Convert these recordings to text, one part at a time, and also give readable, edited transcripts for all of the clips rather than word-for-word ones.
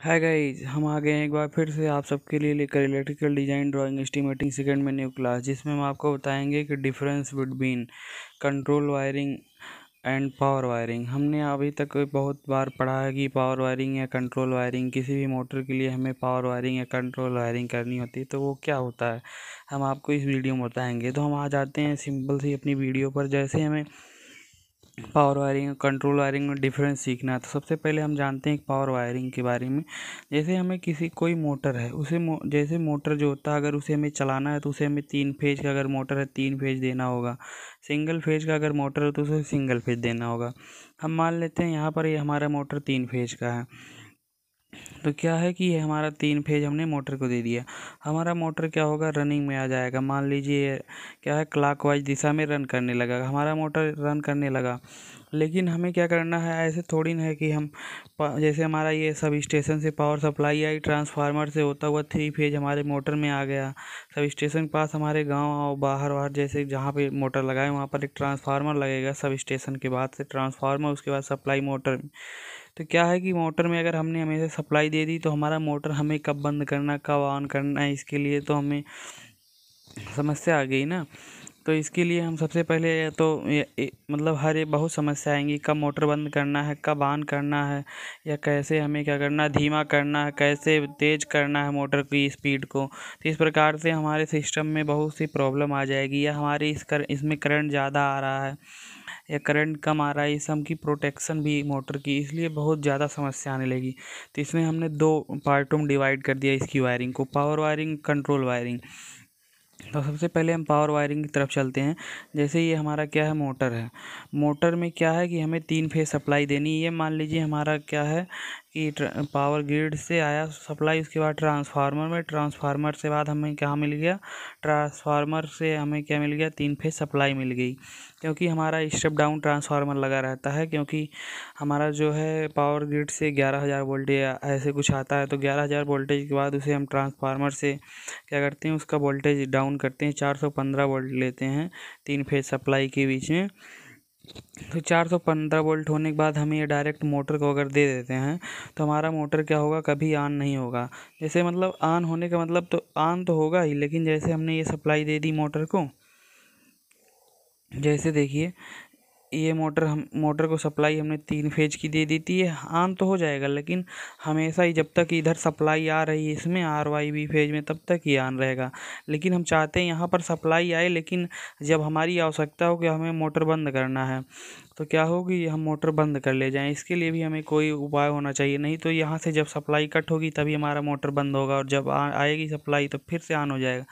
Hi guys, हम आ गए हैं एक बार फिर से आप सबके लिए लेकर electrical design drawing estimating second में न्यू क्लास, जिसमें हम आपको बताएंगे कि difference between control wiring and power wiring. हमने अभी तक बहुत बार पढ़ा है कि पावर वायरिंग या कंट्रोल वायरिंग, किसी भी मोटर के लिए हमें पावर वायरिंग या कंट्रोल वायरिंग करनी होती है तो वो क्या होता है हम आपको इस वीडियो में बताएंगे। तो हम आ जाते हैं सिंपल सी अपनी वीडियो पर। जैसे हमें पावर वायरिंग और कंट्रोल वायरिंग में डिफरेंस सीखना है तो सबसे पहले हम जानते हैं पावर वायरिंग के बारे में। जैसे हमें कोई मोटर है, उसे जैसे मोटर जो होता है, अगर उसे हमें चलाना है तो उसे हमें 3 फेज का, अगर मोटर है 3 फेज देना होगा। सिंगल फेज का अगर मोटर है तो उसे सिंगल फेज देना होगा। हम मान लेते हैं यहाँ पर ये हमारा मोटर 3 फेज का है। तो क्या है कि ये हमारा 3 फेज हमने मोटर को दे दिया। हमारा मोटर क्या होगा, रनिंग में आ जाएगा। मान लीजिए क्या है, क्लॉकवाइज दिशा में रन करने लगा, हमारा मोटर रन करने लगा। लेकिन हमें क्या करना है, ऐसे थोड़ी ना है कि हम जैसे हमारा ये सब स्टेशन से पावर सप्लाई आई, ट्रांसफार्मर से होता हुआ 3 फेज हमारे मोटर में आ गया। सब स्टेशन के पास हमारे गांव और बाहर जैसे जहाँ पे मोटर लगाए वहाँ पर एक ट्रांसफार्मर लगेगा। सब स्टेशन के बाद से ट्रांसफार्मर, उसके बाद सप्लाई मोटर में। तो क्या है कि मोटर में अगर हमने हमेशा सप्लाई दे दी तो हमारा मोटर हमें कब बंद करना कब ऑन करना है, इसके लिए तो हमें समस्या आ गई ना। तो इसके लिए हम सबसे पहले तो मतलब हर एक बहुत समस्या आएंगी, कब मोटर बंद करना है, कब ऑन करना है, या कैसे हमें क्या करना है, धीमा करना है, कैसे तेज करना है मोटर की स्पीड को। तो इस प्रकार से हमारे सिस्टम में बहुत सी प्रॉब्लम आ जाएगी, या हमारे इसमें करंट ज़्यादा आ रहा है या करंट कम आ रहा है, इस सब की प्रोटेक्शन भी मोटर की, इसलिए बहुत ज़्यादा समस्या आने लगी। तो इसमें हमने 2 पार्टों में डिवाइड कर दिया इसकी वायरिंग को, पावर वायरिंग, कंट्रोल वायरिंग। तो सबसे पहले हम पावर वायरिंग की तरफ चलते हैं। जैसे ये हमारा क्या है, मोटर है। मोटर में क्या है कि हमें 3 फेज सप्लाई देनी है। मान लीजिए हमारा क्या है कि पावर ग्रिड से आया सप्लाई, उसके बाद ट्रांसफार्मर में, ट्रांसफार्मर से बाद हमें क्या मिल गया, ट्रांसफार्मर से हमें क्या मिल गया, 3 फेज सप्लाई मिल गई। क्योंकि हमारा स्टेप डाउन ट्रांसफार्मर लगा रहता है, क्योंकि हमारा जो है पावर ग्रिड से 11,000 वोल्टेज ऐसे कुछ आता है। तो 11,000 वोल्टेज के बाद उसे हम ट्रांसफार्मर से क्या करते हैं, उसका वोल्टेज डाउन करते हैं, 415 वोल्ट लेते हैं 3 फेज सप्लाई के बीच में। तो 415 वोल्ट होने के बाद हम ये डायरेक्ट मोटर को अगर दे देते हैं तो हमारा मोटर क्या होगा, कभी ऑन नहीं होगा। जैसे मतलब ऑन होने का मतलब, तो ऑन तो होगा ही, लेकिन जैसे हमने ये सप्लाई दे दी मोटर को, जैसे देखिए ये मोटर को सप्लाई हमने 3 फेज की दे दी थी, ये ऑन तो हो जाएगा, लेकिन हमेशा ही जब तक इधर सप्लाई आ रही है इसमें RYB फेज में, तब तक ही ऑन रहेगा। लेकिन हम चाहते हैं यहाँ पर सप्लाई आए, लेकिन जब हमारी आवश्यकता हो कि हमें मोटर बंद करना है तो क्या होगी, हम मोटर बंद कर ले जाएं। इसके लिए भी हमें कोई उपाय होना चाहिए, नहीं तो यहाँ से जब सप्लाई कट होगी तभी हमारा मोटर बंद होगा, और जब आएगी सप्लाई तो फिर से ऑन हो जाएगा।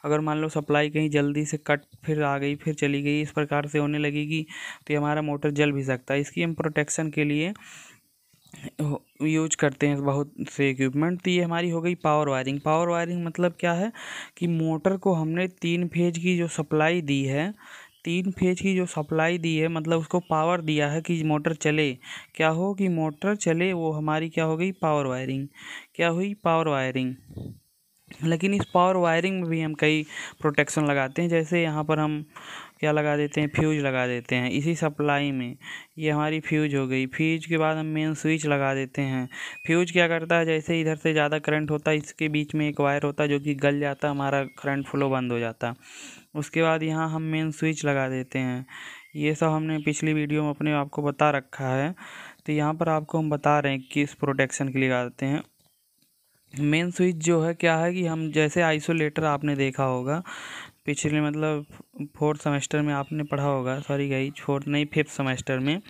अगर मान लो सप्लाई कहीं जल्दी से कट फिर आ गई फिर चली गई, इस प्रकार से होने लगेगी तो ये हमारा मोटर जल भी सकता है। इसकी हम प्रोटेक्शन के लिए यूज करते हैं बहुत से इक्विपमेंट। तो ये हमारी हो गई पावर वायरिंग। पावर वायरिंग मतलब क्या है कि मोटर को हमने 3 फेज की जो सप्लाई दी है, 3 फेज की जो सप्लाई दी है, मतलब उसको पावर दिया है कि मोटर चले, क्या हो कि मोटर चले, वो हमारी क्या हो गई, पावर वायरिंग। क्या हुई, पावर वायरिंग। लेकिन इस पावर वायरिंग में भी हम कई प्रोटेक्शन लगाते हैं। जैसे यहाँ पर हम क्या लगा देते हैं, फ्यूज लगा देते हैं इसी सप्लाई में। ये हमारी फ्यूज हो गई। फ्यूज के बाद हम मेन स्विच लगा देते हैं। फ्यूज क्या करता है, जैसे इधर से ज़्यादा करंट होता है, इसके बीच में एक वायर होता है जो कि गल जाता है, हमारा करंट फ्लो बंद हो जाता है। उसके बाद यहाँ हम मेन स्विच लगा देते हैं। ये सब हमने पिछली वीडियो में अपने आपको बता रखा है। तो यहाँ पर आपको हम बता रहे हैं किस प्रोटेक्शन के लिए लगाते हैं। मेन स्विच जो है क्या है कि हम जैसे आइसोलेटर आपने देखा होगा पिछले, मतलब 4th सेमेस्टर में आपने पढ़ा होगा, सॉरी गाइस 4th नहीं 5th सेमेस्टर में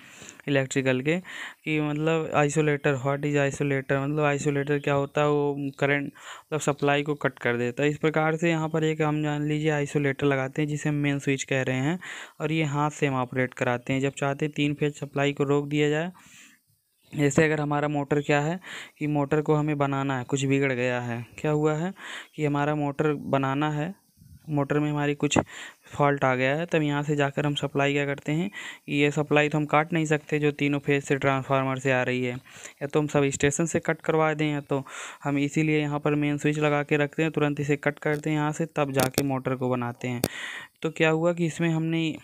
इलेक्ट्रिकल के, कि मतलब आइसोलेटर, व्हाट इज़ आइसोलेटर, मतलब आइसोलेटर क्या होता है, वो करंट मतलब सप्लाई को कट कर देता है। इस प्रकार से यहाँ पर एक हम जान लीजिए आइसोलेटर लगाते हैं जिसे हम मेन स्विच कह रहे हैं, और ये हाथ से हम ऑपरेट कराते हैं जब चाहते हैं 3 फेज सप्लाई को रोक दिया जाए। जैसे अगर हमारा मोटर क्या है कि मोटर को हमें बनाना है, कुछ बिगड़ गया है, क्या हुआ है कि हमारा मोटर बनाना है, मोटर में हमारी कुछ फॉल्ट आ गया है, तब यहाँ से जाकर हम सप्लाई क्या करते हैं, ये सप्लाई तो हम काट नहीं सकते जो 3 फेज से ट्रांसफार्मर से आ रही है, या तो हम सब स्टेशन से कट करवा दें, या तो हम इसीलिए यहाँ पर मेन स्विच लगा के रखते हैं, तुरंत इसे कट करते हैं यहाँ से, तब जाके मोटर को बनाते हैं। तो क्या हुआ कि इसमें हमने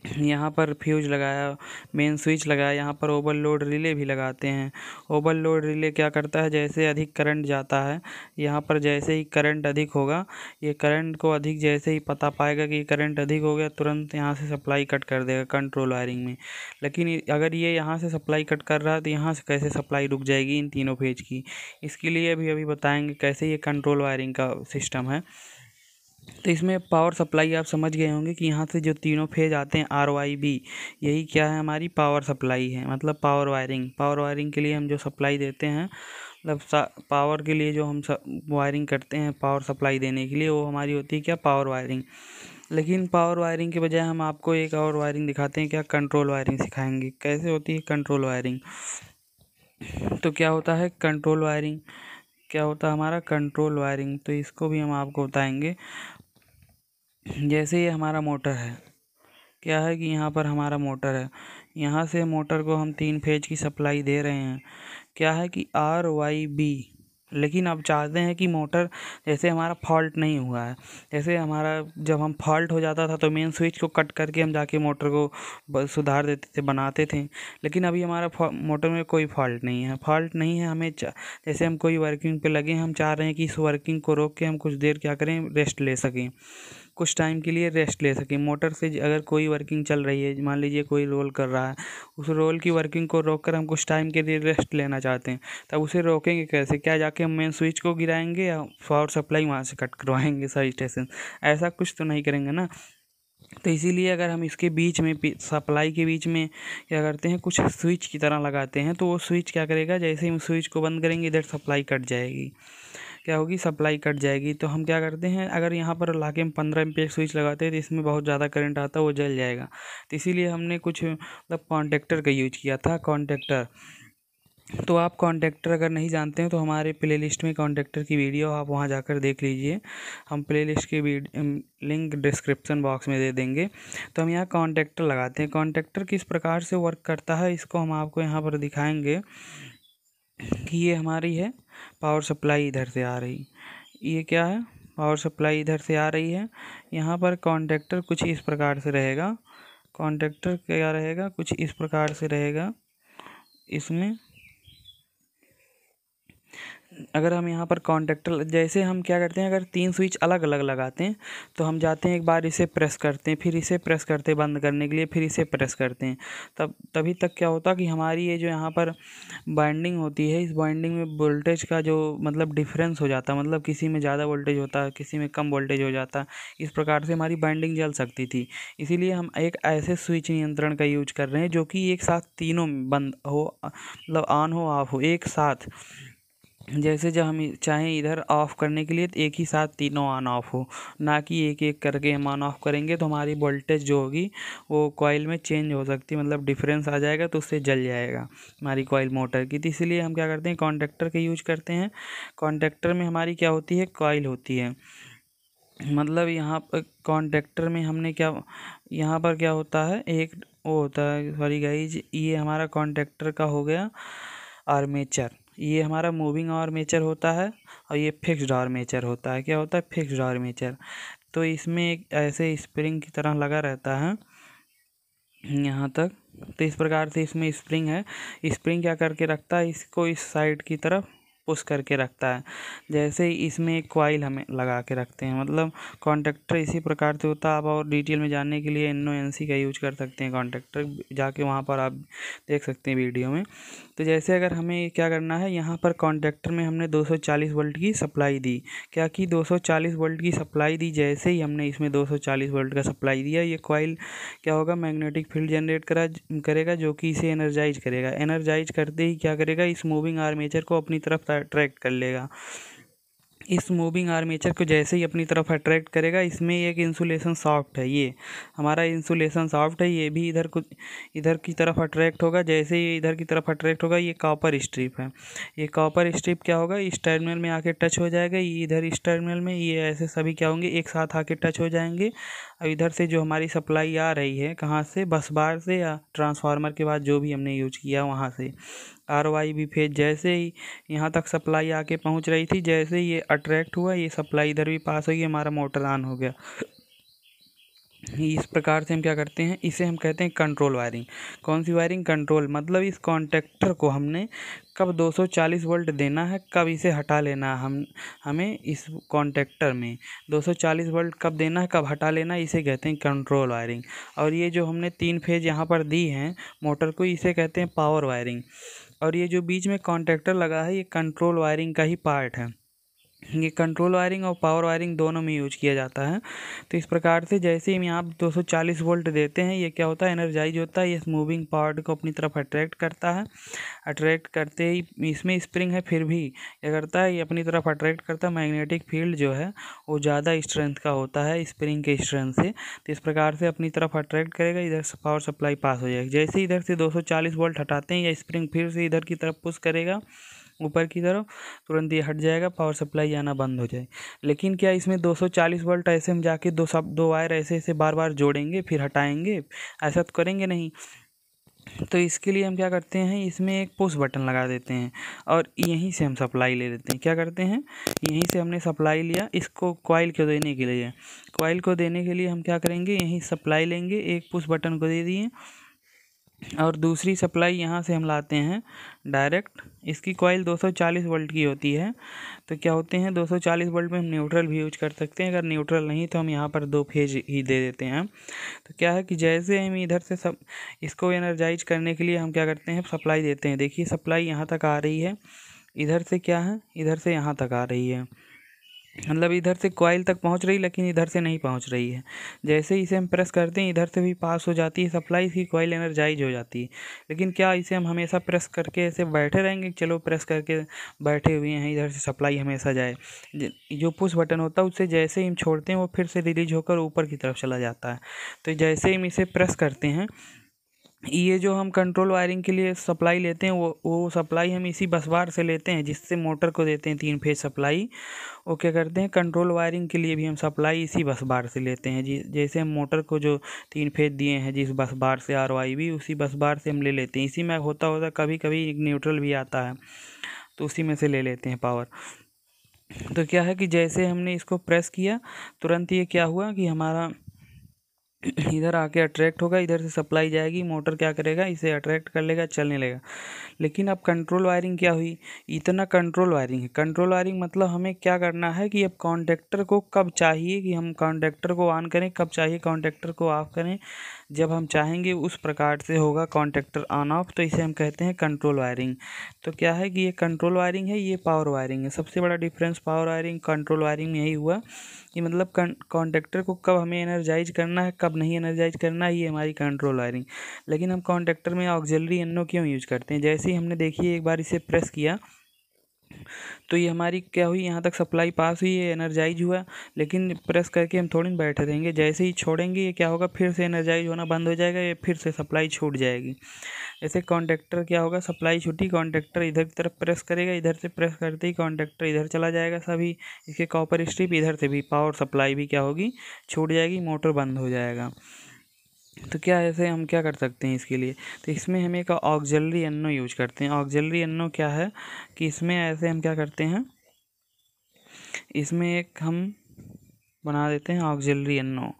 यहाँ पर फ्यूज लगाया, मेन स्विच लगाया, यहाँ पर ओवरलोड रिले भी लगाते हैं। ओवरलोड रिले क्या करता है, जैसे अधिक करंट जाता है, यहाँ पर जैसे ही करंट अधिक होगा, ये करंट को अधिक जैसे ही पता पाएगा कि करंट अधिक हो गया, तुरंत यहाँ से सप्लाई कट कर देगा कंट्रोल वायरिंग में। लेकिन अगर ये यहाँ से सप्लाई कट कर रहा है तो यहाँ से कैसे सप्लाई रुक जाएगी इन तीनों फेज की। इसके लिए अभी बताएंगे कैसे ये कंट्रोल वायरिंग का सिस्टम है। तो इसमें पावर सप्लाई आप समझ गए होंगे कि यहाँ से जो तीनों फेज आते हैं RYB, यही क्या है, हमारी पावर सप्लाई है, मतलब पावर वायरिंग। पावर वायरिंग के लिए हम जो सप्लाई देते हैं, मतलब पावर के लिए जो हम वायरिंग करते हैं पावर सप्लाई देने के लिए, वो हमारी होती है क्या, पावर वायरिंग। लेकिन पावर वायरिंग के बजाय हम आपको एक और वायरिंग दिखाते हैं, क्या, कंट्रोल वायरिंग सिखाएंगे कैसे होती है कंट्रोल वायरिंग। तो क्या होता है कंट्रोल वायरिंग, क्या होता है हमारा कंट्रोल वायरिंग, तो इसको भी हम आपको बताएंगे। जैसे ये हमारा मोटर है, क्या है कि यहाँ पर हमारा मोटर है, यहाँ से मोटर को हम 3 फेज की सप्लाई दे रहे हैं, क्या है कि RYB। लेकिन अब चाहते हैं कि मोटर, जैसे हमारा फॉल्ट नहीं हुआ है, जैसे हमारा जब हम फॉल्ट हो जाता था तो मेन स्विच को कट करके हम जाके मोटर को सुधार देते थे, बनाते थे। लेकिन अभी हमारा मोटर में कोई फॉल्ट नहीं है, हमें जैसे हम कोई वर्किंग पे लगे हैं, हम चाह रहे हैं कि इस वर्किंग को रोक के हम कुछ देर क्या करें, रेस्ट ले सकें, कुछ टाइम के लिए रेस्ट ले सकें। मोटर से अगर कोई वर्किंग चल रही है, मान लीजिए कोई रोल कर रहा है, उस रोल की वर्किंग को रोककर हम कुछ टाइम के लिए रेस्ट लेना चाहते हैं, तब उसे रोकेंगे कैसे, क्या जाके हम मेन स्विच को गिराएंगे या पावर सप्लाई वहाँ से कट करवाएंगे सब स्टेशन, ऐसा कुछ तो नहीं करेंगे ना। तो इसीलिए अगर हम इसके बीच में सप्लाई के बीच में क्या करते हैं, कुछ स्विच की तरह लगाते हैं, तो वो स्विच क्या करेगा, जैसे ही हम स्विच को बंद करेंगे इधर सप्लाई कट जाएगी, क्या होगी, सप्लाई कट जाएगी। तो हम क्या करते हैं, अगर यहाँ पर लाके हम 15 एम्पीयर स्विच लगाते हैं तो इसमें बहुत ज़्यादा करंट आता है, वो जल जाएगा। तो इसीलिए हमने कुछ मतलब कॉन्टेक्टर का यूज किया था, कॉन्टेक्टर। तो आप कॉन्टेक्टर अगर नहीं जानते हैं तो हमारे प्लेलिस्ट में कॉन्टेक्टर की वीडियो आप वहाँ जाकर देख लीजिए, हम प्लेलिस्ट की लिंक डिस्क्रिप्शन बॉक्स में दे देंगे। तो हम यहाँ कॉन्टेक्टर लगाते हैं। कॉन्टेक्टर किस प्रकार से वर्क करता है इसको हम आपको यहाँ पर दिखाएंगे कि ये हमारी है पावर सप्लाई, इधर से आ रही, ये क्या है, पावर सप्लाई इधर से आ रही है। यहाँ पर कॉन्टेक्टर कुछ इस प्रकार से रहेगा, कॉन्टेक्टर क्या रहेगा, कुछ इस प्रकार से रहेगा। इसमें अगर हम यहाँ पर कॉन्टेक्टर, जैसे हम क्या करते हैं, अगर 3 स्विच अलग अलग लगाते हैं तो हम जाते हैं एक बार इसे प्रेस करते हैं, फिर इसे प्रेस करते हैं बंद करने के लिए, फिर इसे प्रेस करते हैं, तभी तक क्या होता कि हमारी ये जो यहाँ पर बाइंडिंग होती है, इस बाइंडिंग में वोल्टेज का जो मतलब डिफरेंस हो जाता है, मतलब किसी में ज़्यादा वोल्टेज होता है, किसी में कम वोल्टेज हो जाता है, इस प्रकार से हमारी बाइंडिंग जल सकती थी। इसीलिए हम एक ऐसे स्विच नियंत्रण का यूज कर रहे हैं जो कि एक साथ तीनों बंद हो, मतलब ऑन हो ऑफ हो एक साथ। जैसे जब हम चाहें इधर ऑफ़ करने के लिए तो एक ही साथ तीनों ऑन ऑफ हो, ना कि एक एक करके हम ऑन ऑफ करेंगे तो हमारी वोल्टेज जो होगी वो कॉइल में चेंज हो सकती है, मतलब डिफरेंस आ जाएगा तो उससे जल जाएगा हमारी कॉइल मोटर की। तो इसीलिए हम क्या करते हैं, कॉन्टेक्टर का यूज करते हैं। कॉन्टेक्टर में हमारी क्या होती है, कॉइल होती है, मतलब यहाँ पर कॉन्टेक्टर में हमने क्या, यहाँ पर क्या होता है, एक वो होता है, सॉरी गाइज, ये हमारा कॉन्टेक्टर का हो गया आर्मेचर, ये हमारा मूविंग आर्मेचर होता है, और ये फिक्स्ड आर्मेचर होता है। क्या होता है, फिक्स्ड आर्मेचर। तो इसमें एक ऐसे स्प्रिंग की तरह लगा रहता है यहाँ तक। तो इस प्रकार से इसमें स्प्रिंग है, स्प्रिंग क्या करके रखता है, इसको इस साइड की तरफ पुश करके रखता है। जैसे ही इसमें एक कॉइल हमें लगा के रखते हैं, मतलब कॉन्टेक्टर इसी प्रकार से होता है। आप और डिटेल में जानने के लिए NONC का यूज कर सकते हैं कॉन्टेक्टर, जाके वहाँ पर आप देख सकते हैं वीडियो में। तो जैसे अगर हमें क्या करना है, यहाँ पर कॉन्टेक्टर में हमने 240 वोल्ट की सप्लाई दी, क्या कि 240 वोल्ट की सप्लाई दी। जैसे ही हमने इसमें 240 वोल्ट का सप्लाई दिया, ये कॉइल क्या होगा, मैग्नेटिक फील्ड जनरेट करेगा जो कि इसे एनर्जाइज करेगा। एनर्जाइज करते ही क्या करेगा, इस मूविंग आर्मेचर को अपनी तरफ अट्रैक्ट कर लेगा। इस मूविंग आर्मेचर को जैसे ही अपनी तरफ अट्रैक्ट करेगा, इसमें एक इंसुलेशन सॉफ्ट है, ये हमारा इंसुलेशन सॉफ्ट है, ये भी इधर की तरफ अट्रैक्ट होगा। जैसे ही इधर की तरफ अट्रैक्ट होगा, ये कॉपर स्ट्रिप है, ये कॉपर स्ट्रिप क्या होगा, इस टर्मिनल में आके टच हो जाएगा, ये इधर इस टर्मिनल में, ये ऐसे सभी क्या होंगे, एक साथ आके टच हो जाएंगे। और इधर से जो हमारी सप्लाई आ रही है, कहाँ से, बस बार से या ट्रांसफार्मर के बाद जो भी हमने यूज किया वहाँ से, RYB फेज, जैसे ही यहाँ तक सप्लाई आके पहुँच रही थी, जैसे ही ये अट्रैक्ट हुआ, ये सप्लाई इधर भी पास हुई, हमारा मोटर ऑन हो गया। इस प्रकार से हम क्या करते हैं, इसे हम कहते हैं कंट्रोल वायरिंग। कौन सी वायरिंग? कंट्रोल, मतलब इस कॉन्टेक्टर को हमने कब 240 वोल्ट देना है, कब इसे हटा लेना है, हमें इस कॉन्टेक्टर में 240 वोल्ट कब देना है, कब हटा लेना है, इसे कहते हैं कंट्रोल वायरिंग। और ये जो हमने 3 फेज यहाँ पर दी हैं मोटर को, इसे कहते हैं पावर वायरिंग। और ये जो बीच में कॉन्टेक्टर लगा है, ये कंट्रोल वायरिंग का ही पार्ट है। ये कंट्रोल वायरिंग और पावर वायरिंग दोनों में यूज किया जाता है। तो इस प्रकार से जैसे ही हम यहाँ 240 वोल्ट देते हैं, ये क्या होता है, एनर्जाइज होता है, ये मूविंग पार्ट को अपनी तरफ अट्रैक्ट करता है। अट्रैक्ट करते ही इसमें स्प्रिंग है, फिर भी क्या करता है, ये अपनी तरफ अट्रैक्ट करता है। मैग्नेटिक फील्ड जो है वो ज़्यादा स्ट्रेंथ का होता है स्प्रिंग के स्ट्रेंथ से, तो इस प्रकार से अपनी तरफ अट्रैक्ट करेगा, इधर से पावर सप्लाई पास हो जाएगी। जैसे ही इधर से 240 वोल्ट हटाते हैं, या स्प्रिंग फिर से इधर की तरफ पुश करेगा ऊपर की तरफ, तुरंत ये हट जाएगा, पावर सप्लाई आना बंद हो जाए। लेकिन क्या इसमें 240 वोल्ट ऐसे हम जाके दो वायर ऐसे ऐसे बार बार जोड़ेंगे फिर हटाएंगे? ऐसा तो करेंगे नहीं। तो इसके लिए हम क्या करते हैं, इसमें एक पुश बटन लगा देते हैं और यहीं से हम सप्लाई ले लेते हैं। क्या करते हैं, यहीं से हमने सप्लाई लिया, इसको कॉइल को देने के लिए, कॉइल को देने के लिए हम क्या करेंगे, यहीं सप्लाई लेंगे, एक पुश बटन को दे दिए और दूसरी सप्लाई यहाँ से हम लाते हैं डायरेक्ट। इसकी कॉइल 240 वोल्ट की होती है। तो क्या होते हैं, 240 वोल्ट में हम न्यूट्रल भी यूज कर सकते हैं, अगर न्यूट्रल नहीं तो हम यहाँ पर 2 फेज ही दे देते हैं। तो क्या है कि जैसे हम इधर से सब इसको एनर्जाइज करने के लिए हम क्या करते हैं, सप्लाई देते हैं। देखिए सप्लाई यहाँ तक आ रही है, इधर से क्या है, इधर से यहाँ तक आ रही है, मतलब इधर से कॉइल तक पहुंच रही, लेकिन इधर से नहीं पहुंच रही है। जैसे इसे हम प्रेस करते हैं, इधर से भी पास हो जाती है सप्लाई, इसकी कॉइल एनर्जाइज हो जाती है। लेकिन क्या इसे हम हमेशा प्रेस करके ऐसे बैठे रहेंगे? चलो प्रेस करके बैठे हुए हैं, इधर से सप्लाई हमेशा जाए। जो पुश बटन होता है उससे जैसे ही हम छोड़ते हैं, वो फिर से रिलीज होकर ऊपर की तरफ चला जाता है। तो जैसे ही हम इसे प्रेस करते हैं, ये जो हम कंट्रोल वायरिंग के लिए सप्लाई लेते हैं, वो सप्लाई हम इसी बस बार से लेते हैं जिससे मोटर को देते हैं 3 फेज सप्लाई। वो क्या करते हैं, कंट्रोल वायरिंग के लिए भी हम सप्लाई इसी बस बार से लेते हैं। जैसे हम मोटर को जो 3 फेज दिए हैं जिस बस बार से RYB, उसी बस बार से हम ले लेते हैं। इसी में होता कभी कभी एक न्यूट्रल भी आता है, तो उसी में से ले लेते हैं पावर। तो क्या है कि जैसे हमने इसको प्रेस किया, तुरंत ये क्या हुआ कि हमारा इधर आके अट्रैक्ट होगा, इधर से सप्लाई जाएगी, मोटर क्या करेगा, इसे अट्रैक्ट कर लेगा, चलने लगेगा। लेकिन अब कंट्रोल वायरिंग क्या हुई, इतना कंट्रोल वायरिंग है। कंट्रोल वायरिंग मतलब हमें क्या करना है कि अब कॉन्टेक्टर को कब चाहिए कि हम कॉन्टेक्टर को ऑन करें, कब चाहिए कॉन्टेक्टर को ऑफ करें, जब हम चाहेंगे उस प्रकार से होगा कॉन्टेक्टर ऑन ऑफ। तो इसे हम कहते हैं कंट्रोल वायरिंग। तो क्या है कि ये कंट्रोल वायरिंग है, ये पावर वायरिंग है। सबसे बड़ा difference power wiring control wiring में यही हुआ कि मतलब कॉन्टेक्टर को कब हमें एनर्जाइज करना है, कब नहीं एनर्जाइज करना है, ये हमारी कंट्रोल वायरिंग। लेकिन हम कॉन्टेक्टर में ऑक्सिलरी एनो क्यों यूज करते हैं? जैसे ही हमने देखिए एक बार इसे प्रेस किया, तो ये हमारी क्या हुई, यहाँ तक सप्लाई पास हुई, ये एनर्जाइज हुआ। लेकिन प्रेस करके हम थोड़ी बैठे रहेंगे, जैसे ही छोड़ेंगे ये क्या होगा, फिर से एनर्जाइज होना बंद हो जाएगा, ये फिर से सप्लाई छूट जाएगी। ऐसे कॉन्टेक्टर क्या होगा, सप्लाई छूटी, कॉन्टेक्टर इधर की तरफ प्रेस करेगा, इधर से प्रेस करते ही कॉन्टेक्टर इधर चला जाएगा, सभी इसके कॉपर स्ट्रिप इधर से भी पावर सप्लाई भी क्या होगी, छूट जाएगी, मोटर बंद हो जाएगा। तो क्या ऐसे हम क्या कर सकते हैं इसके लिए, तो इसमें हम एक ऑक्सिलरी एनो यूज करते हैं। ऑक्सिलरी एनो क्या है कि इसमें ऐसे हम क्या करते हैं, इसमें एक हम बना देते हैं ऑक्सिलरी एनो।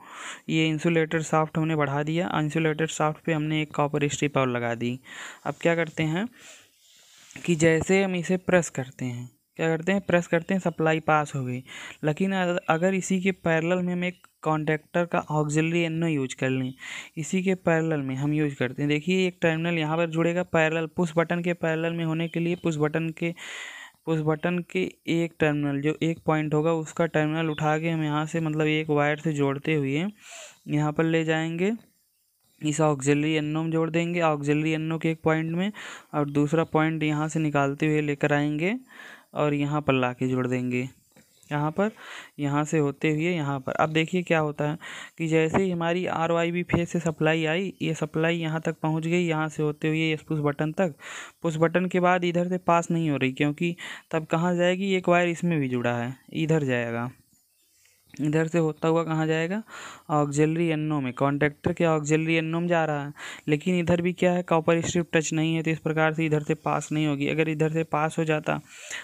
ये इंसुलेटर शाफ्ट हमने बढ़ा दिया, इंसुलेटर शाफ्ट पे हमने एक कॉपर स्ट्रिप और लगा दी। अब क्या करते हैं कि जैसे हम इसे प्रेस करते हैं, क्या करते हैं, प्रेस करते हैं, सप्लाई पास हो गई। लेकिन अगर इसी के पैरेलल में हम एक कॉन्टेक्टर का ऑक्सिलरी एनो यूज कर लें, इसी के पैरेलल में हम यूज करते हैं। देखिए एक टर्मिनल यहाँ पर जुड़ेगा पैरेलल, पुश बटन के पैरेलल में होने के लिए पुश बटन के एक टर्मिनल जो एक पॉइंट होगा उसका टर्मिनल उठा के हम यहाँ से मतलब एक वायर से जोड़ते हुए यहाँ पर ले जाएंगे, इस ऑक्सिलरी एनो में जोड़ देंगे, ऑक्सिलरी एनो के एक पॉइंट में, और दूसरा पॉइंट यहाँ से निकालते हुए लेकर आएंगे और यहाँ पर ला के जोड़ देंगे, यहाँ पर, यहाँ से होते हुए यहाँ पर। अब देखिए क्या होता है कि जैसे ही हमारी RYB फेज से सप्लाई आई, ये सप्लाई यहाँ तक पहुँच गई, यहाँ से होते हुए इस पुश बटन तक। पुश बटन के बाद इधर से पास नहीं हो रही, क्योंकि तब कहाँ जाएगी, एक वायर इसमें भी जुड़ा है, इधर जाएगा। इधर से होता हुआ कहाँ जाएगा, ऑक्सिलरी एनो में, कॉन्टेक्टर के ऑक्सिलरी एनो में जा रहा है। लेकिन इधर भी क्या है, कॉपर स्ट्रिप टच नहीं है, तो इस प्रकार से इधर से पास नहीं होगी। अगर इधर से पास हो जाता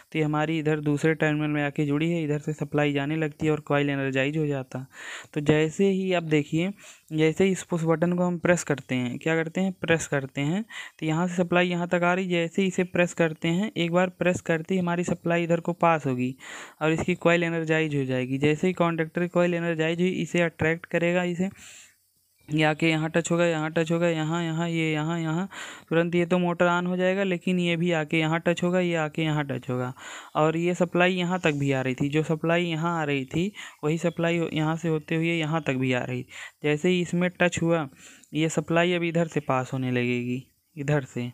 तो ये हमारी इधर दूसरे टर्मिनल में आके जुड़ी है, इधर से सप्लाई जाने लगती है और कॉइल एनर्जाइज हो जाता। तो जैसे ही आप देखिए, जैसे ही इस पुश बटन को हम प्रेस करते हैं, क्या करते हैं, प्रेस करते हैं, तो यहाँ से सप्लाई यहाँ तक आ रही। जैसे ही इसे प्रेस करते हैं, एक बार प्रेस करते ही हमारी सप्लाई इधर को पास होगी और इसकी कॉइल एनर्जाइज हो जाएगी। जैसे ही कॉन्डक्टर की कॉइल एनर्जाइज हुई, इसे अट्रैक्ट करेगा, इसे ये आके यहाँ टच होगा, यहाँ टच होगा, यहाँ यहाँ ये यहाँ यहाँ, तुरंत ये तो मोटर ऑन हो जाएगा। लेकिन ये भी आके यहाँ टच होगा, ये आके यहाँ टच होगा और ये सप्लाई यहाँ तक भी आ रही थी। जो सप्लाई यहाँ आ रही थी वही सप्लाई यहाँ से होते हुए यहाँ तक भी आ रही। जैसे ही इसमें टच हुआ, ये सप्लाई अब इधर से पास होने लगेगी, इधर से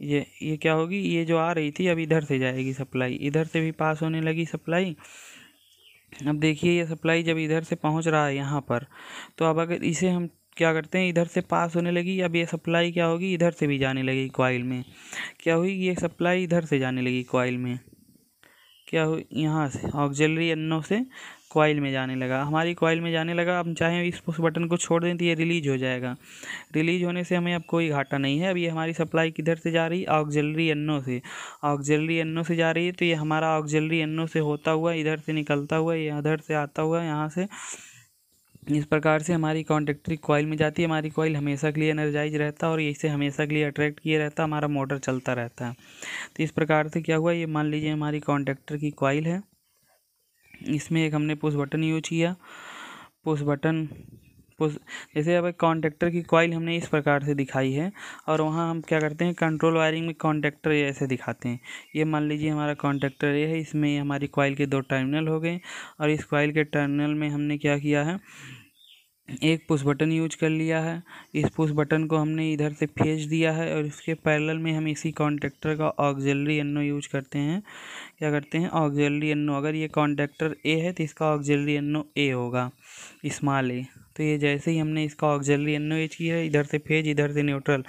ये क्या होगी, ये जो आ रही थी अब इधर से जाएगी सप्लाई, इधर से भी पास होने लगी सप्लाई। अब देखिए ये सप्लाई जब इधर से पहुंच रहा है यहाँ पर, तो अब अगर इसे हम क्या करते हैं, इधर से पास होने लगी, अब ये सप्लाई क्या होगी, इधर से भी जाने लगी कॉइल में। क्या हुई, ये सप्लाई इधर से जाने लगी कॉइल में, क्या हुई, यहाँ से ऑक्सिलरी एनो से कॉइल में जाने लगा, हमारी कॉइल में जाने लगा। अब हम चाहें इस पुश बटन को छोड़ दें तो ये रिलीज हो जाएगा। रिलीज होने से हमें अब कोई घाटा नहीं है। अब ये हमारी सप्लाई किधर से जा रही, ऑक्सिलरी एनो से, ऑक्सिलरी एनो से जा रही है। तो ये हमारा ऑक्सिलरी एनो से होता हुआ इधर से निकलता हुआ, ये इधर से आता हुआ यहाँ से, इस प्रकार से हमारी कॉन्टैक्टरी कॉइल में जाती है। हमारी कॉइल हमेशा के लिए एनर्जाइज रहता है और इसे हमेशा के लिए अट्रैक्ट किए रहता है, हमारा मोटर चलता रहता है। तो इस प्रकार से क्या हुआ, ये मान लीजिए हमारी कॉन्टैक्टर की कॉइल है, इसमें एक हमने पुश बटन यूज किया, पुश बटन पुश, जैसे अब एक कॉन्टैक्टर की कॉइल हमने इस प्रकार से दिखाई है और वहाँ हम क्या करते हैं, कंट्रोल वायरिंग में कॉन्टैक्टर ऐसे दिखाते हैं। ये मान लीजिए हमारा कॉन्टैक्टर ये है, इसमें हमारी कॉइल के 2 टर्मिनल हो गए और इस कॉइल के टर्मिनल में हमने क्या किया है, एक पुश बटन यूज कर लिया है। इस पुश बटन को हमने इधर से भेज दिया है और इसके पैरेलल में हम इसी कॉन्टैक्टर का ऑक्सिलरी एनो यूज करते हैं। क्या करते हैं, ऑक्सिलरी एनो, अगर ये कॉन्टैक्टर ए है तो इसका ऑक्सिलरी एनो ए होगा, स्मॉल ए। तो ये जैसे ही हमने इसका ऑक्सिलरी एनो यूज किया है, इधर से फेज, इधर से न्यूट्रल,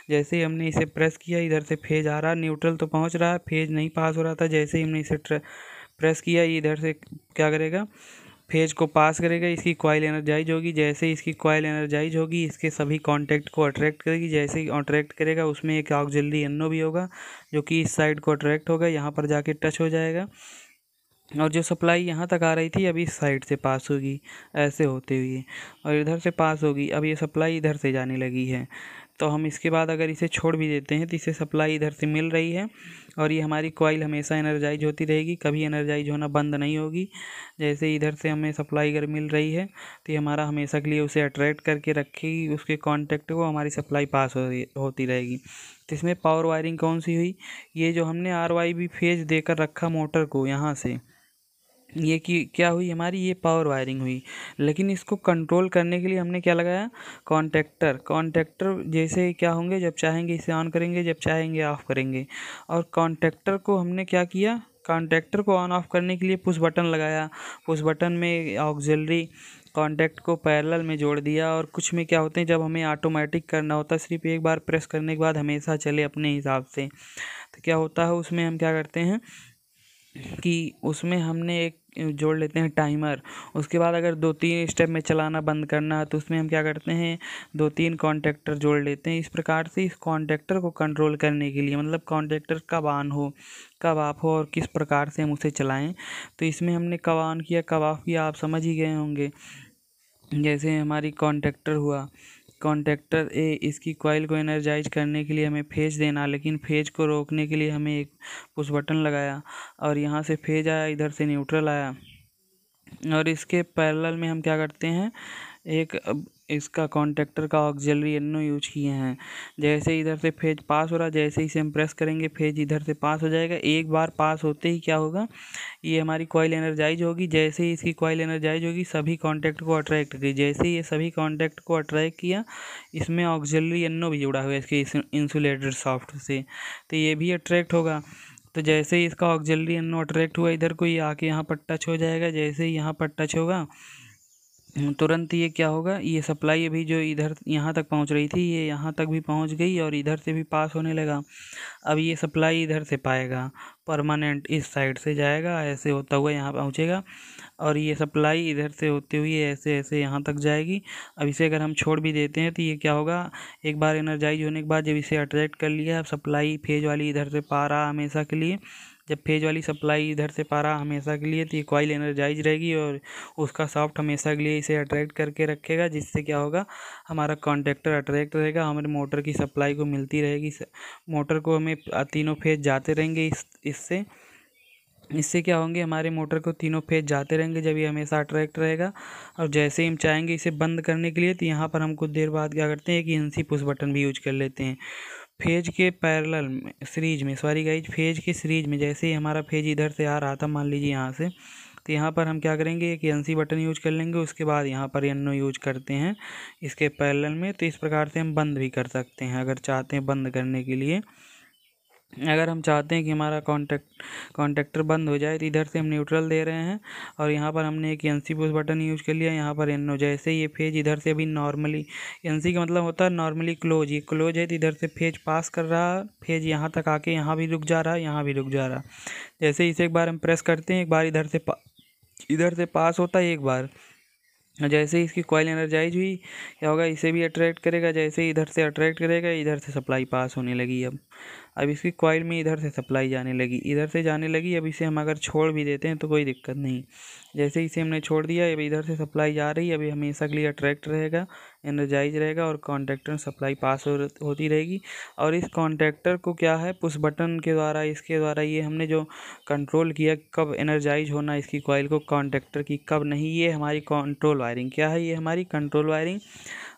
जैसे ही हमने इसे प्रेस किया, इधर से फेज आ रहा, न्यूट्रल तो पहुंच रहा है, फेज नहीं पास हो रहा था। जैसे ही हमने इसे प्रेस किया, इधर से क्या करेगा, फेज को पास करेगा, इसकी कॉइल एनर्जाइज होगी। जैसे ही इसकी कॉइल एनर्जाइज होगी, इसके सभी कॉन्टैक्ट को अट्रैक्ट करेगी। जैसे ही अट्रैक्ट करेगा, उसमें एक ऑक्सिलरी एनो भी होगा जो कि इस साइड को अट्रैक्ट होगा, यहाँ पर जाके टच हो जाएगा और जो सप्लाई यहाँ तक आ रही थी अब इस साइड से पास होगी, ऐसे होते हुए, और इधर से पास होगी। अब ये सप्लाई इधर से जाने लगी है। तो हम इसके बाद अगर इसे छोड़ भी देते हैं तो इसे सप्लाई इधर से मिल रही है और ये हमारी कॉइल हमेशा एनर्जाइज होती रहेगी, कभी एनर्जाइज होना बंद नहीं होगी। जैसे इधर से हमें सप्लाई अगर मिल रही है तो ये हमारा हमेशा के लिए उसे अट्रैक्ट करके रखेगी, उसके कॉन्टैक्ट को, हमारी सप्लाई पास होती रहेगी। तो इसमें पावर वायरिंग कौन सी हुई, ये जो हमने RYB फेज देकर रखा मोटर को यहाँ से, ये कि क्या हुई हमारी, ये पावर वायरिंग हुई। लेकिन इसको कंट्रोल करने के लिए हमने क्या लगाया, कॉन्टैक्टर जैसे क्या होंगे, जब चाहेंगे इसे ऑन करेंगे, जब चाहेंगे ऑफ करेंगे। और कॉन्टैक्टर को हमने क्या किया, कॉन्टैक्टर को ऑन ऑफ करने के लिए पुश बटन लगाया। पुश बटन में ऑक्सिलरी कॉन्टैक्ट को पैरेलल में जोड़ दिया। और कुछ में क्या होते हैं, जब हमें ऑटोमेटिक करना होता है, सिर्फ एक बार प्रेस करने के बाद हमेशा चले अपने हिसाब से, तो क्या होता है उसमें हम क्या करते हैं कि उसमें हमने एक जोड़ लेते हैं टाइमर। उसके बाद अगर 2-3 स्टेप में चलाना बंद करना है तो उसमें हम क्या करते हैं, 2-3 कॉन्टैक्टर जोड़ लेते हैं। इस प्रकार से इस कॉन्टैक्टर को कंट्रोल करने के लिए, मतलब कॉन्टैक्टर कब ऑन हो, कब ऑफ हो और किस प्रकार से हम उसे चलाएं, तो इसमें हमने कब ऑन किया, कब ऑफ किया, आप समझ ही गए होंगे। जैसे हमारी कॉन्टैक्टर हुआ, कॉन्टैक्टर ए, इसकी कॉइल को एनर्जाइज करने के लिए हमें फेज देना, लेकिन फेज को रोकने के लिए हमें एक पुश बटन लगाया और यहाँ से फेज आया, इधर से न्यूट्रल आया। और इसके पैरेलल में हम क्या करते हैं, एक इसका कॉन्टैक्टर का ऑक्सिलरी एनो यूज किए हैं। जैसे इधर से फेज पास हो रहा, जैसे ही इसे हम प्रेस करेंगे फेज इधर से पास हो जाएगा। एक बार पास होते ही क्या होगा, ये हमारी कॉइल एनर्जाइज होगी। जैसे ही इसकी कॉइल एनर्जाइज होगी, सभी कॉन्टैक्ट को अट्रैक्ट करेगी। जैसे ही ये सभी कॉन्टैक्ट को अट्रैक्ट किया, इसमें ऑक्सिलरी एनो भी जुड़ा हुआ है इसके इंसुलेटेड सॉफ्ट से, तो ये भी अट्रैक्ट होगा। तो जैसे ही इसका ऑक्सिलरी एनो अट्रैक्ट हुआ, इधर को ये आके यहाँ पर टच हो जाएगा। जैसे ही यहाँ पर टच होगा, तुरंत ये क्या होगा, ये सप्लाई अभी जो इधर यहाँ तक पहुँच रही थी ये यहाँ तक भी पहुँच गई और इधर से भी पास होने लगा। अब ये सप्लाई इधर से पाएगा, परमानेंट इस साइड से जाएगा, ऐसे होता हुआ यहाँ पहुँचेगा और ये सप्लाई इधर से होते हुए ऐसे ऐसे यहाँ तक जाएगी। अब इसे अगर हम छोड़ भी देते हैं तो ये क्या होगा, एक बार एनर्जाइज होने के बाद जब इसे अट्रैक्ट कर लिया, अब सप्लाई फेज वाली इधर से पा रहा हमेशा के लिए, जब फेज वाली सप्लाई इधर से पा रहा हमेशा के लिए, तो ये कॉइल एनर्जाइज रहेगी और उसका सॉफ्ट हमेशा के लिए इसे अट्रैक्ट करके रखेगा, जिससे क्या होगा, हमारा कॉन्टैक्टर अट्रैक्ट रहेगा, हमारे मोटर की सप्लाई को मिलती रहेगी, मोटर को हमें तीनों फेज जाते रहेंगे इससे क्या होंगे, हमारे मोटर को तीनों फेज जाते रहेंगे जब ये हमेशा अट्रैक्ट रहेगा। और जैसे ही हम चाहेंगे इसे बंद करने के लिए, तो यहाँ पर हम कुछ देर बाद क्या करते हैं कि एनसी पुश बटन भी यूज कर लेते हैं। फेज के पैरेलल में सीरीज में फेज के सीरीज में जैसे ही हमारा फेज इधर से आ रहा था, मान लीजिए यहाँ से, तो यहाँ पर हम क्या करेंगे कि एनसी बटन यूज कर लेंगे, उसके बाद यहाँ पर एनो यूज करते हैं इसके पैरेलल में। तो इस प्रकार से हम बंद भी कर सकते हैं अगर चाहते हैं बंद करने के लिए। अगर हम चाहते हैं कि हमारा कॉन्टैक्टर बंद हो जाए, तो इधर से हम न्यूट्रल दे रहे हैं और यहाँ पर हमने एक एनसी पुश बटन यूज कर लिया, यहाँ पर एनो। जैसे ये फेज इधर से अभी नॉर्मली, एनसी का मतलब होता है नॉर्मली क्लोज, ये क्लोज है तो इधर से फेज पास कर रहा, फेज यहाँ तक आके यहाँ भी रुक जा रहा, यहाँ भी रुक जा रहा। जैसे इसे एक बार हम प्रेस करते हैं, एक बार इधर से पास होता है, एक बार जैसे इसकी कॉइल एनर्जाइज हुई, क्या होगा, इसे भी अट्रैक्ट करेगा, जैसे ही इधर से अट्रैक्ट करेगा इधर से सप्लाई पास होने लगी। अब इसकी कॉइल में इधर से सप्लाई जाने लगी, इधर से जाने लगी। अब इसे हम अगर छोड़ भी देते हैं तो कोई दिक्कत नहीं, जैसे इसे हमने छोड़ दिया, अब इधर से सप्लाई जा रही है, अभी हमेशा के लिए अट्रैक्ट रहेगा, एनर्जाइज रहेगा और कॉन्टैक्टर में सप्लाई पास होती रहेगी। और इस कॉन्टैक्टर को क्या है, पुश बटन के द्वारा, इसके द्वारा ये हमने जो कंट्रोल किया कब एनर्जाइज होना इसकी कॉइल को, कॉन्टैक्टर की कब नहीं, ये हमारी कंट्रोल वायरिंग क्या है, ये हमारी कंट्रोल वायरिंग।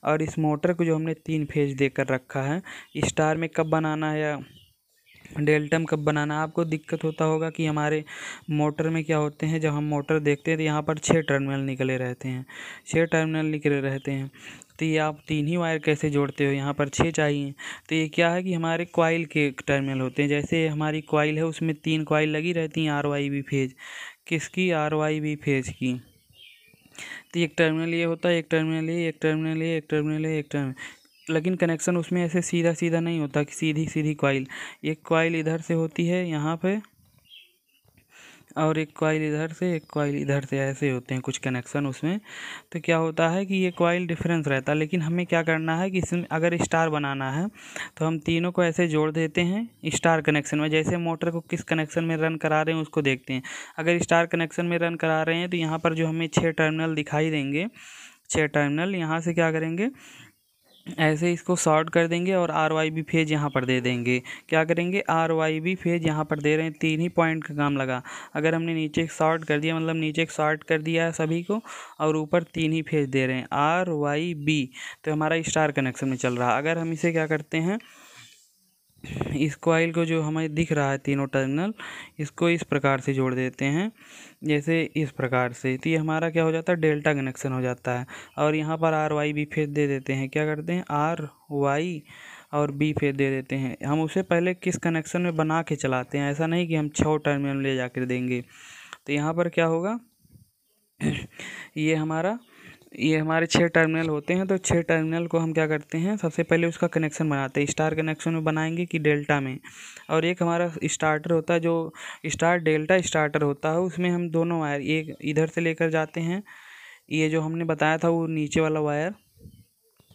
और इस मोटर को जो हमने 3 फेज देकर रखा है, स्टार में कब बनाना है या डेल्टा में कब बनाना, आपको दिक्कत होता होगा कि हमारे मोटर में क्या होते हैं, जब हम मोटर देखते हैं तो यहाँ पर 6 टर्मिनल निकले रहते हैं, 6 टर्मिनल निकले रहते हैं। तो ये आप 3 ही वायर कैसे जोड़ते हो, यहाँ पर 6 चाहिए। तो ये क्या है कि हमारे कॉइल के टर्मिनल होते हैं, जैसे हमारी कॉइल है उसमें 3 कॉइल लगी रहती हैं RYB फेज, किसकी, RYB फेज की। तो एक टर्मिनल ये होता है, एक टर्मिनल ये, एक टर्मिनल ये, एक टर्मिनल ये, एक टर्मिनल, लेकिन कनेक्शन उसमें ऐसे सीधा सीधा नहीं होता कि सीधी सीधी कॉइल, एक कॉइल इधर से होती है यहाँ पे और एक कॉइल इधर से, एक कॉइल इधर से, ऐसे होते हैं कुछ कनेक्शन उसमें। तो क्या होता है कि ये कॉइल डिफरेंस रहता है, लेकिन हमें क्या करना है कि इसमें अगर स्टार बनाना है तो हम तीनों को ऐसे जोड़ देते हैं स्टार कनेक्शन में। जैसे मोटर को किस कनेक्शन में रन करा रहे हैं उसको देखते हैं, अगर स्टार कनेक्शन में रन करा रहे हैं तो यहाँ पर जो हमें 6 टर्मिनल दिखाई देंगे, 6 टर्मिनल, यहाँ से क्या करेंगे, ऐसे इसको शॉर्ट कर देंगे और RYB फेज यहाँ पर दे देंगे। क्या करेंगे, RYB फेज यहाँ पर दे रहे हैं, 3 ही पॉइंट का काम लगा। अगर हमने नीचे शॉर्ट कर दिया, मतलब नीचे शॉर्ट कर दिया है सभी को और ऊपर 3 ही फेज दे रहे हैं RYB, तो हमारा स्टार कनेक्शन में चल रहा। अगर हम इसे क्या करते हैं, इस कॉइल को जो हमें दिख रहा है तीनों टर्मिनल, इसको इस प्रकार से जोड़ देते हैं, जैसे इस प्रकार से, तो ये हमारा क्या हो जाता है, डेल्टा कनेक्शन हो जाता है। और यहाँ पर RYB फेज दे देते हैं, क्या करते हैं, RY और B फेज दे देते हैं। हम उसे पहले किस कनेक्शन में बना के चलाते हैं, ऐसा नहीं कि हम 6 टर्मिनल ले जाकर देंगे। तो यहाँ पर क्या होगा, ये हमारे 6 टर्मिनल होते हैं। तो 6 टर्मिनल को हम क्या करते हैं, सबसे पहले उसका कनेक्शन बनाते हैं, स्टार कनेक्शन में बनाएंगे कि डेल्टा में। और एक हमारा स्टार्टर होता है, जो डेल्टा स्टार्टर होता है, उसमें हम दोनों वायर एक इधर से लेकर जाते हैं, ये जो हमने बताया था वो नीचे वाला वायर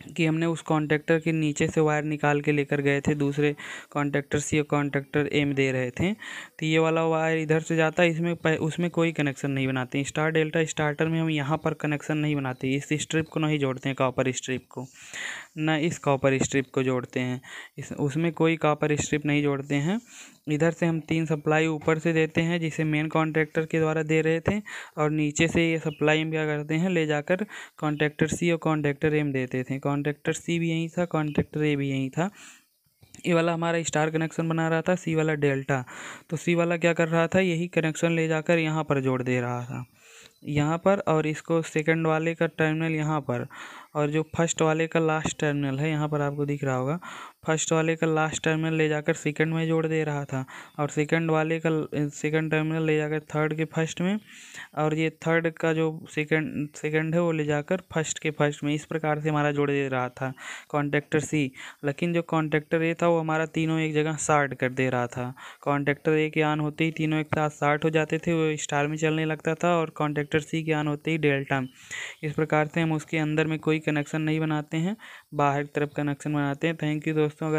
कि हमने उस कॉन्टैक्टर के नीचे से वायर निकाल के लेकर गए थे, दूसरे कॉन्टैक्टर C और कॉन्टैक्टर A में दे रहे थे, तो ये वाला वायर इधर से जाता है, इसमें उसमें कोई कनेक्शन नहीं बनाते हैं। स्टार डेल्टा स्टार्टर में हम यहाँ पर कनेक्शन नहीं बनाते, इस स्ट्रिप को नहीं जोड़ते हैं, कॉपर स्ट्रिप को, ना इस कॉपर स्ट्रिप को जोड़ते हैं, उसमें कोई कॉपर स्ट्रिप नहीं जोड़ते हैं। इधर से हम 3 सप्लाई ऊपर से देते हैं जिसे मेन कॉन्ट्रैक्टर के द्वारा दे रहे थे, और नीचे से ये सप्लाई हम क्या करते हैं, ले जाकर कॉन्ट्रैक्टर C और कॉन्ट्रैक्टर A में देते थे। कॉन्ट्रैक्टर C भी यहीं था, कॉन्ट्रैक्टर A भी यहीं था। ये वाला हमारा स्टार कनेक्शन बना रहा था, C वाला डेल्टा। तो C वाला क्या कर रहा था, यही कनेक्शन ले जाकर यहाँ पर जोड़ दे रहा था, यहाँ पर, और इसको सेकंड वाले का टर्मिनल यहाँ पर, और जो फर्स्ट वाले का लास्ट टर्मिनल है, यहाँ पर आपको दिख रहा होगा, फर्स्ट वाले का लास्ट टर्मिनल ले जाकर सेकंड में जोड़ दे रहा था, और सेकंड वाले का सेकंड टर्मिनल ले जाकर थर्ड के फर्स्ट में, और ये थर्ड का जो सेकंड है वो ले जाकर फर्स्ट के फर्स्ट में। इस प्रकार से हमारा जोड़ दे रहा था कॉन्टैक्टर सी। लेकिन जो कॉन्टैक्टर ए था वो हमारा तीनों एक जगह शार्ट कर दे रहा था। कॉन्टैक्टर ए के ऑन होते ही तीनों एक साथ शार्ट हो जाते थे, वो स्टार में चलने लगता था, और कॉन्टैक्टर सी के ऑन होते ही डेल्टा। इस प्रकार से हम उसके अंदर में कोई कनेक्शन नहीं बनाते हैं, बाहर की तरफ कनेक्शन बनाते हैं। थैंक यू दोस्तों। अगर